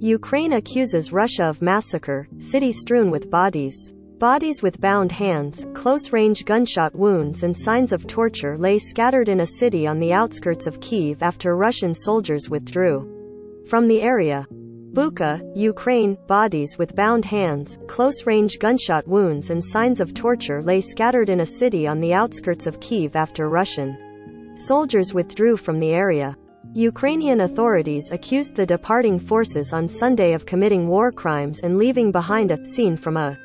Ukraine accuses Russia of massacre, city strewn with bodies. Bodies with bound hands, close-range gunshot wounds and signs of torture lay scattered in a city on the outskirts of Kyiv after Russian soldiers withdrew from the area. Bucha, Ukraine. Bodies with bound hands, close-range gunshot wounds and signs of torture lay scattered in a city on the outskirts of Kyiv after Russian soldiers withdrew from the area. Ukrainian authorities accused the departing forces on Sunday of committing war crimes and leaving behind a scene from a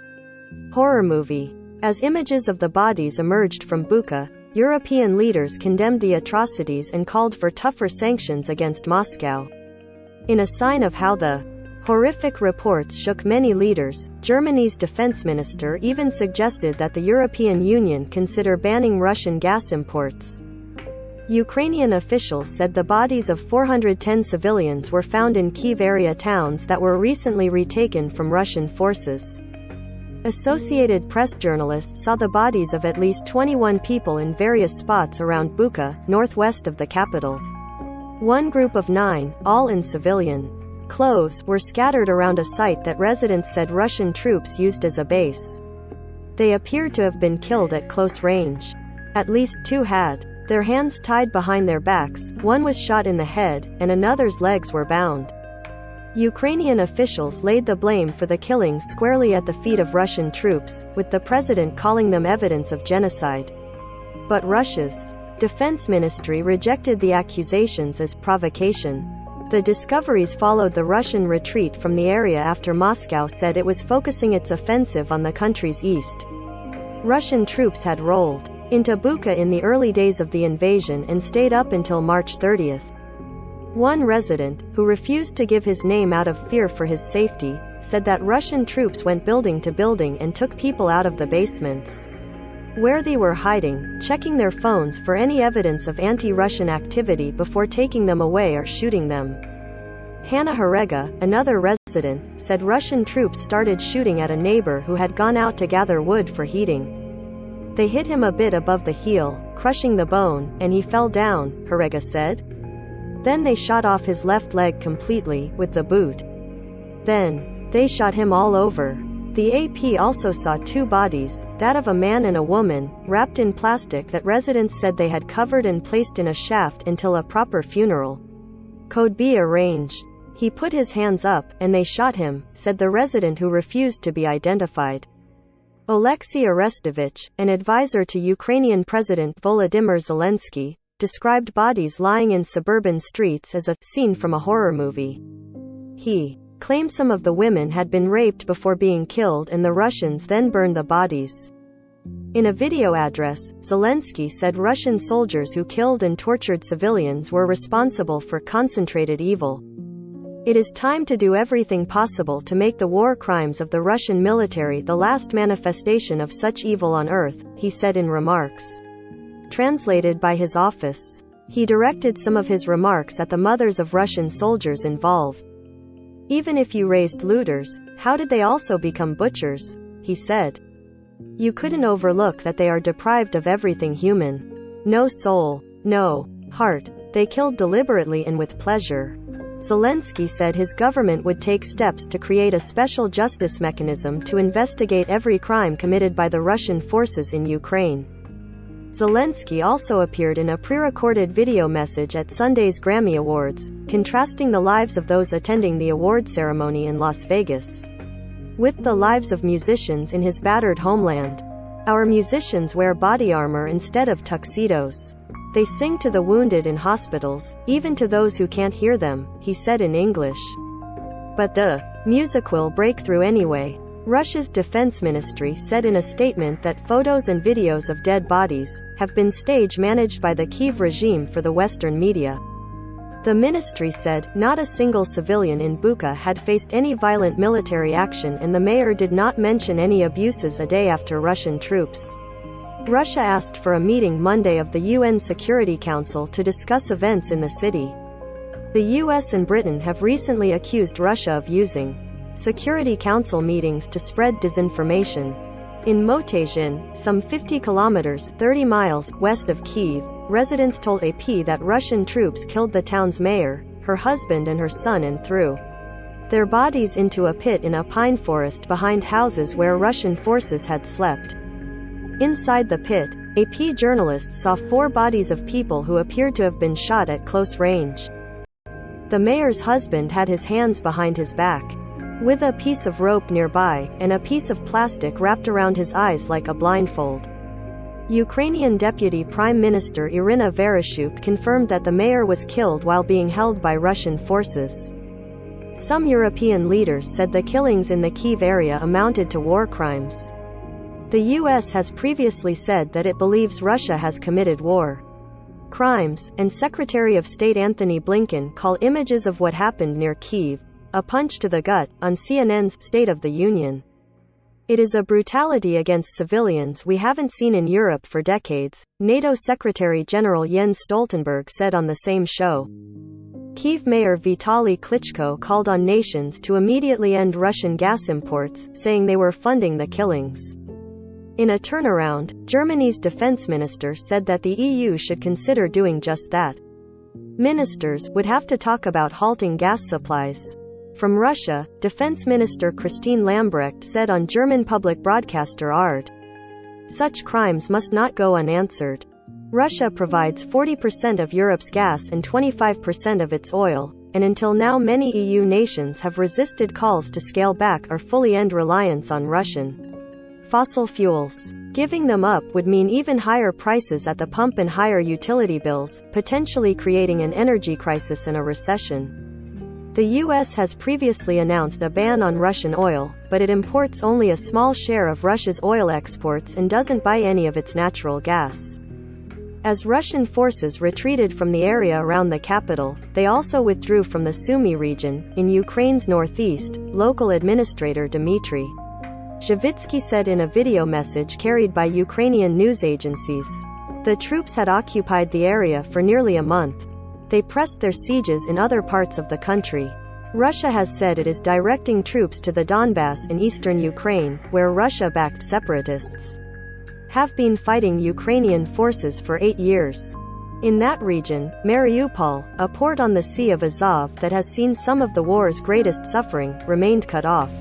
horror movie. As images of the bodies emerged from Bucha, European leaders condemned the atrocities and called for tougher sanctions against Moscow. In a sign of how the horrific reports shook many leaders, Germany's defense minister even suggested that the European Union consider banning Russian gas imports. Ukrainian officials said the bodies of 410 civilians were found in Kyiv area towns that were recently retaken from Russian forces. Associated Press journalists saw the bodies of at least 21 people in various spots around Bucha, northwest of the capital. One group of 9, all in civilian clothes, were scattered around a site that residents said Russian troops used as a base. They appeared to have been killed at close range. At least 2 had their hands tied behind their backs, one was shot in the head, and another's legs were bound. Ukrainian officials laid the blame for the killings squarely at the feet of Russian troops, with the president calling them evidence of genocide. But Russia's defense ministry rejected the accusations as provocation. The discoveries followed the Russian retreat from the area after Moscow said it was focusing its offensive on the country's east. Russian troops had rolled into Bucha in the early days of the invasion and stayed up until March 30. One resident, who refused to give his name out of fear for his safety, said that Russian troops went building to building and took people out of the basements where they were hiding, checking their phones for any evidence of anti-Russian activity before taking them away or shooting them. Hanna Harega, another resident, said Russian troops started shooting at a neighbor who had gone out to gather wood for heating. They hit him a bit above the heel, crushing the bone, and he fell down, Harega said. Then they shot off his left leg completely, with the boot. Then they shot him all over. The AP also saw 2 bodies, that of a man and a woman, wrapped in plastic that residents said they had covered and placed in a shaft until a proper funeral could be arranged. He put his hands up, and they shot him, said the resident who refused to be identified. Oleksiy Arestovich, an advisor to Ukrainian President Volodymyr Zelensky, described bodies lying in suburban streets as a scene from a horror movie. He claimed some of the women had been raped before being killed and the Russians then burned the bodies. In a video address, Zelensky said Russian soldiers who killed and tortured civilians were responsible for concentrated evil. It is time to do everything possible to make the war crimes of the Russian military the last manifestation of such evil on earth, he said in remarks translated by his office. He directed some of his remarks at the mothers of Russian soldiers involved. Even if you raised looters, how did they also become butchers? He said. You couldn't overlook that they are deprived of everything human. No soul, no heart. They killed deliberately and with pleasure. Zelensky said his government would take steps to create a special justice mechanism to investigate every crime committed by the Russian forces in Ukraine. Zelensky also appeared in a pre-recorded video message at Sunday's Grammy Awards, contrasting the lives of those attending the award ceremony in Las Vegas with the lives of musicians in his battered homeland. Our musicians wear body armor instead of tuxedos. They sing to the wounded in hospitals, even to those who can't hear them, he said in English. But the music will break through anyway. Russia's defense ministry said in a statement that photos and videos of dead bodies have been stage-managed by the Kyiv regime for the Western media. The ministry said not a single civilian in Bucha had faced any violent military action and the mayor did not mention any abuses a day after Russian troops. Russia asked for a meeting Monday of the UN Security Council to discuss events in the city. The US and Britain have recently accused Russia of using Security Council meetings to spread disinformation. In Motazhin, some 50 kilometers 30 miles west of Kyiv, residents told AP that Russian troops killed the town's mayor, her husband and her son and threw their bodies into a pit in a pine forest behind houses where Russian forces had slept. Inside the pit, AP journalists saw 4 bodies of people who appeared to have been shot at close range. The mayor's husband had his hands behind his back, with a piece of rope nearby, and a piece of plastic wrapped around his eyes like a blindfold. Ukrainian Deputy Prime Minister Irina Vereshchuk confirmed that the mayor was killed while being held by Russian forces. Some European leaders said the killings in the Kyiv area amounted to war crimes. The US has previously said that it believes Russia has committed war crimes, and Secretary of State Anthony Blinken called images of what happened near Kyiv a punch to the gut on CNN's State of the Union. It is a brutality against civilians we haven't seen in Europe for decades, NATO Secretary General Jens Stoltenberg said on the same show. Kyiv Mayor Vitaly Klitschko called on nations to immediately end Russian gas imports, saying they were funding the killings. In a turnaround, Germany's defense minister said that the EU should consider doing just that. Ministers would have to talk about halting gas supplies from Russia, Defense Minister Christine Lambrecht said on German public broadcaster ARD. Such crimes must not go unanswered. Russia provides 40% of Europe's gas and 25% of its oil, and until now many EU nations have resisted calls to scale back or fully end reliance on Russian fossil fuels. Giving them up would mean even higher prices at the pump and higher utility bills, potentially creating an energy crisis and a recession. The US has previously announced a ban on Russian oil, but it imports only a small share of Russia's oil exports and doesn't buy any of its natural gas. As Russian forces retreated from the area around the capital, they also withdrew from the Sumy region, in Ukraine's northeast, local administrator Dmitry Zhivitsky said in a video message carried by Ukrainian news agencies. The troops had occupied the area for nearly a month. They pressed their sieges in other parts of the country. Russia has said it is directing troops to the Donbass in eastern Ukraine, where Russia-backed separatists have been fighting Ukrainian forces for 8 years. In that region, Mariupol, a port on the Sea of Azov that has seen some of the war's greatest suffering, remained cut off.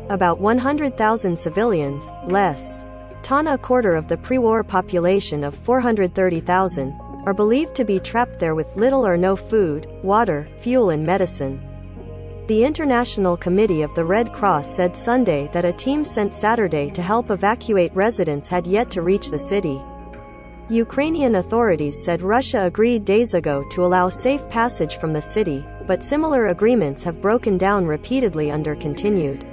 About 100,000 civilians, less than a quarter of the pre-war population of 430,000, are believed to be trapped there with little or no food, water, fuel and medicine. The International Committee of the Red Cross said Sunday that a team sent Saturday to help evacuate residents had yet to reach the city. Ukrainian authorities said Russia agreed days ago to allow safe passage from the city, but similar agreements have broken down repeatedly under continued.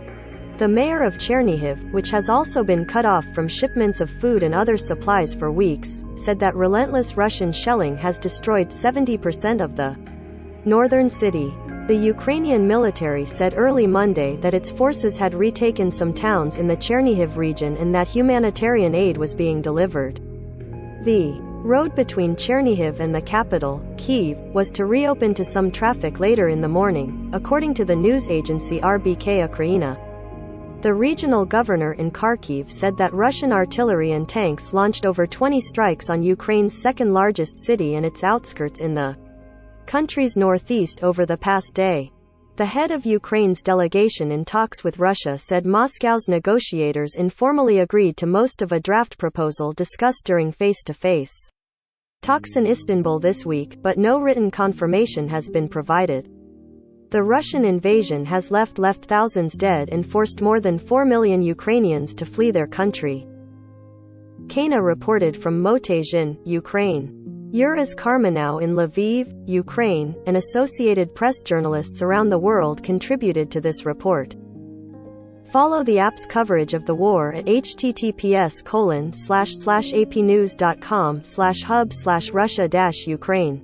The mayor of Chernihiv, which has also been cut off from shipments of food and other supplies for weeks, said that relentless Russian shelling has destroyed 70% of the northern city. The Ukrainian military said early Monday that its forces had retaken some towns in the Chernihiv region and that humanitarian aid was being delivered. The road between Chernihiv and the capital, Kyiv, was to reopen to some traffic later in the morning, according to the news agency RBK Ukraina. The regional governor in Kharkiv said that Russian artillery and tanks launched over 20 strikes on Ukraine's second-largest city and its outskirts in the country's northeast over the past day. The head of Ukraine's delegation in talks with Russia said Moscow's negotiators informally agreed to most of a draft proposal discussed during face-to-face talks in Istanbul this week, but no written confirmation has been provided. The Russian invasion has left thousands dead and forced more than 4 million Ukrainians to flee their country. Kana reported from Motezhin, Ukraine. Yuris Karmanow in Lviv, Ukraine, and Associated Press journalists around the world contributed to this report. Follow the app's coverage of the war at https://apnews.com/hub/Russia-Ukraine.